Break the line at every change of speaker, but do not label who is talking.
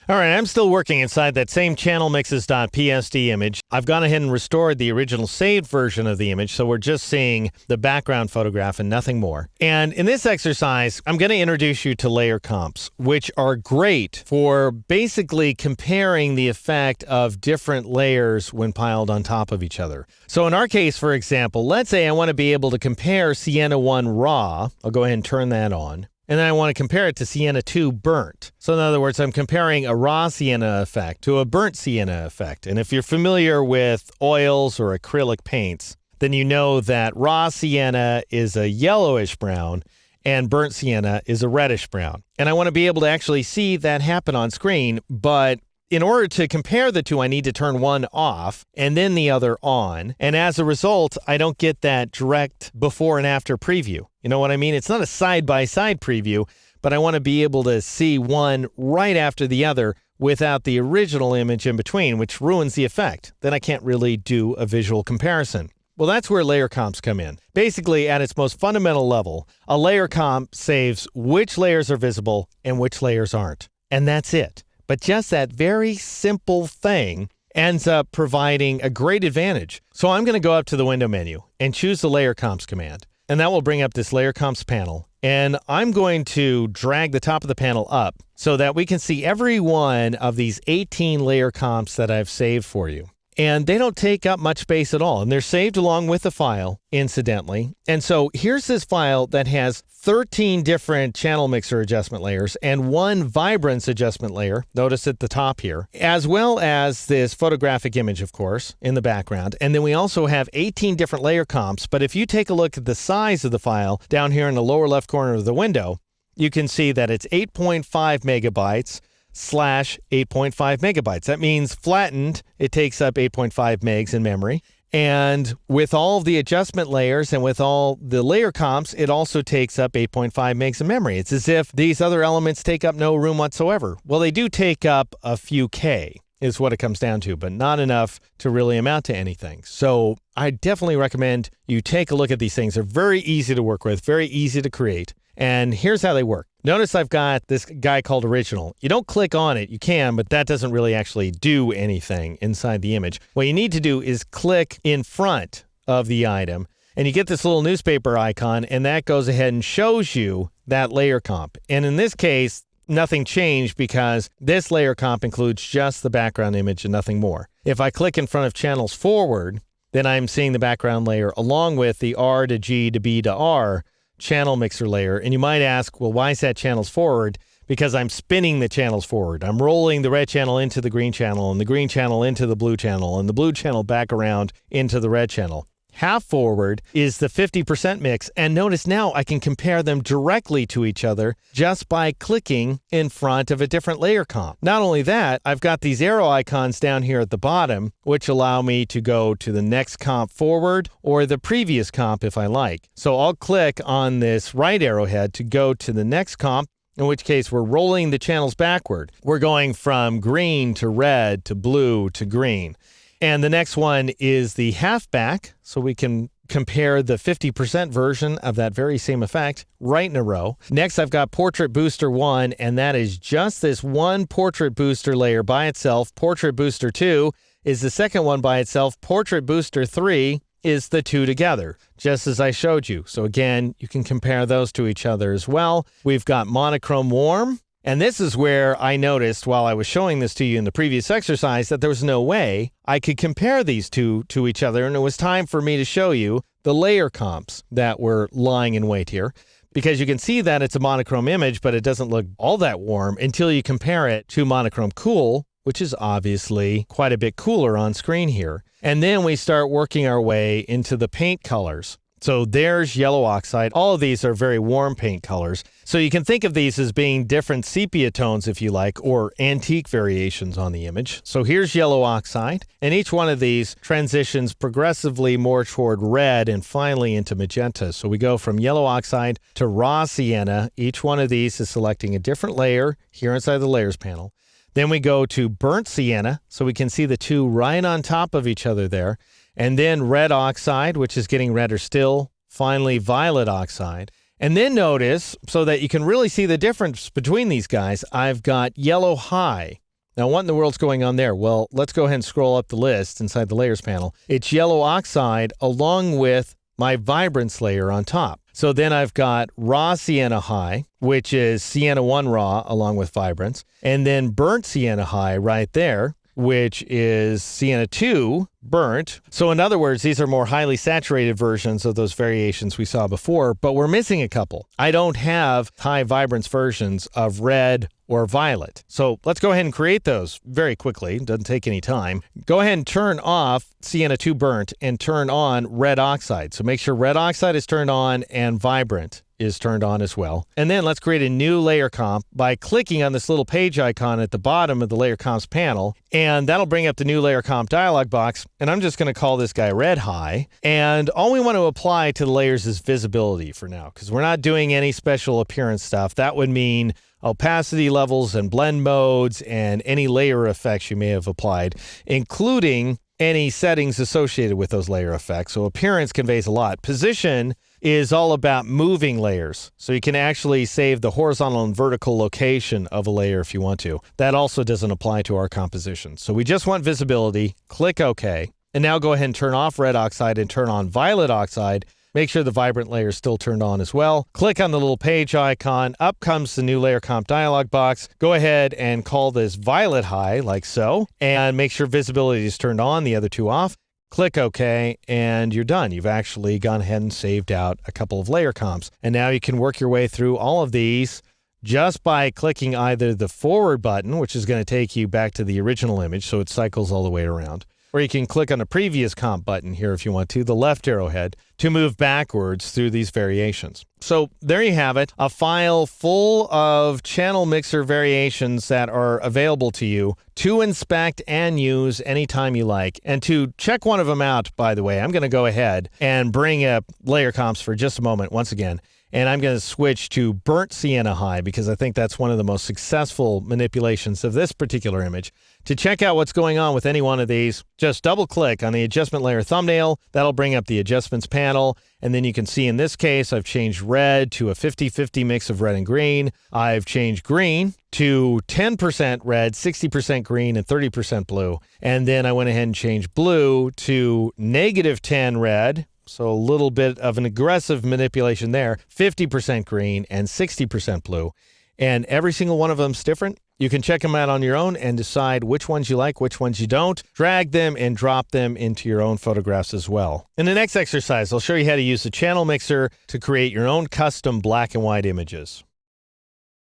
All right, I'm still working inside that same channelmixes.psd image. I've gone ahead and restored the original saved version of the image, so we're just seeing the background photograph and nothing more. And in this exercise, I'm going to introduce you to layer comps, which are great for basically comparing the effect of different layers when piled on top of each other. So in our case, for example, let's say I want to be able to compare Sienna 1 raw. I'll go ahead and turn that on. And then I want to compare it to Sienna 2 burnt. So in other words, I'm comparing a raw sienna effect to a burnt sienna effect. And if you're familiar with oils or acrylic paints, then you know that raw sienna is a yellowish brown and burnt sienna is a reddish brown. And I want to be able to actually see that happen on screen, but in order to compare the two, I need to turn one off and then the other on. And as a result, I don't get that direct before and after preview. You know what I mean? It's not a side-by-side preview, but I want to be able to see one right after the other without the original image in between, which ruins the effect. Then I can't really do a visual comparison. Well, that's where layer comps come in. Basically, at its most fundamental level, a layer comp saves which layers are visible and which layers aren't. And that's it. But just that very simple thing ends up providing a great advantage. So I'm going to go up to the window menu and choose the layer comps command. And that will bring up this layer comps panel. And I'm going to drag the top of the panel up so that we can see every one of these 18 layer comps that I've saved for you. And they don't take up much space at all. And they're saved along with the file, incidentally. And so here's this file that has 13 different channel mixer adjustment layers and one vibrance adjustment layer, notice at the top here, as well as this photographic image, of course, in the background. And then we also have 18 different layer comps. But if you take a look at the size of the file down here in the lower left corner of the window, you can see that it's 8.5 megabytes / 8.5 megabytes. That means flattened, it takes up 8.5 megs in memory. And with all the adjustment layers and with all the layer comps, it also takes up 8.5 megs of memory. It's as if these other elements take up no room whatsoever. Well, they do take up a few K is what it comes down to, but not enough to really amount to anything. So I definitely recommend you take a look at these things. They're very easy to work with, very easy to create. And here's how they work. Notice I've got this guy called Original. You don't click on it. You can, but that doesn't really actually do anything inside the image. What you need to do is click in front of the item, and you get this little newspaper icon, and that goes ahead and shows you that layer comp. And in this case, nothing changed because this layer comp includes just the background image and nothing more. If I click in front of Channels Forward, then I'm seeing the background layer along with the R to G to B to R channel mixer layer. And you might ask, well, why is that channels forward? Because I'm spinning the channels forward. I'm rolling the red channel into the green channel and the green channel into the blue channel and the blue channel back around into the red channel. Half forward is the 50% mix. And notice now I can compare them directly to each other just by clicking in front of a different layer comp. Not only that, I've got these arrow icons down here at the bottom, which allow me to go to the next comp forward or the previous comp if I like. So I'll click on this right arrowhead to go to the next comp, in which case we're rolling the channels backward. We're going from green to red to blue to green. And the next one is the halfback, so we can compare the 50% version of that very same effect right in a row. Next, I've got Portrait Booster 1, and that is just this one Portrait Booster layer by itself. Portrait Booster 2 is the second one by itself. Portrait Booster 3 is the two together, just as I showed you. So again, you can compare those to each other as well. We've got Monochrome Warm. And this is where I noticed while I was showing this to you in the previous exercise that there was no way I could compare these two to each other. And it was time for me to show you the layer comps that were lying in wait here, because you can see that it's a monochrome image, but it doesn't look all that warm until you compare it to Monochrome Cool, which is obviously quite a bit cooler on screen here. And then we start working our way into the paint colors. So there's yellow oxide. All of these are very warm paint colors. So you can think of these as being different sepia tones, if you like, or antique variations on the image. So here's yellow oxide, and each one of these transitions progressively more toward red and finally into magenta. So we go from yellow oxide to raw sienna. Each one of these is selecting a different layer here inside the layers panel. Then we go to burnt sienna, so we can see the two right on top of each other there. And then red oxide, which is getting redder still. Finally, violet oxide. And then notice, so that you can really see the difference between these guys, I've got yellow high. Now, what in the world's going on there? Well, let's go ahead and scroll up the list inside the layers panel. It's yellow oxide along with my vibrance layer on top. So then I've got raw sienna high, which is sienna 1 raw along with vibrance, and then burnt sienna high right there, which is sienna 2 burnt. So in other words, these are more highly saturated versions of those variations we saw before, but we're missing a couple. I don't have high vibrance versions of red or violet. So let's go ahead and create those very quickly. Doesn't take any time. Go ahead and turn off sienna 2 burnt and turn on red oxide. So make sure red oxide is turned on and vibrant is turned on as well. And then let's create a new layer comp by clicking on this little page icon at the bottom of the layer comps panel, and that'll bring up the new layer comp dialog box. And I'm just going to call this guy red high. And all we want to apply to the layers is visibility for now, because we're not doing any special appearance stuff. That would mean opacity levels and blend modes and any layer effects you may have applied, including any settings associated with those layer effects. So appearance conveys a lot. Position is all about moving layers. So you can actually save the horizontal and vertical location of a layer if you want to. That also doesn't apply to our composition. So we just want visibility. Click OK. And now go ahead and turn off red oxide and turn on violet oxide. Make sure the vibrant layer is still turned on as well. Click on the little page icon. Up comes the new layer comp dialog box. Go ahead and call this violet high like so. And make sure visibility is turned on, the other two off. Click OK, and you're done. You've actually gone ahead and saved out a couple of layer comps. And now you can work your way through all of these just by clicking either the forward button, which is going to take you back to the original image, so it cycles all the way around. Or you can click on the previous comp button here if you want to, the left arrowhead, to move backwards through these variations. So there you have it, a file full of channel mixer variations that are available to you to inspect and use anytime you like. And to check one of them out, by the way, I'm going to go ahead and bring up layer comps for just a moment once again. And I'm going to switch to burnt sienna high because I think that's one of the most successful manipulations of this particular image. To check out what's going on with any one of these, just double click on the adjustment layer thumbnail. That'll bring up the adjustments panel. And then you can see in this case, I've changed red to a 50-50 mix of red and green. I've changed green to 10% red, 60% green, and 30% blue. And then I went ahead and changed blue to -10 red. So a little bit of an aggressive manipulation there, 50% green and 60% blue. And every single one of them is different. You can check them out on your own and decide which ones you like, which ones you don't. Drag them and drop them into your own photographs as well. In the next exercise, I'll show you how to use the channel mixer to create your own custom black and white images.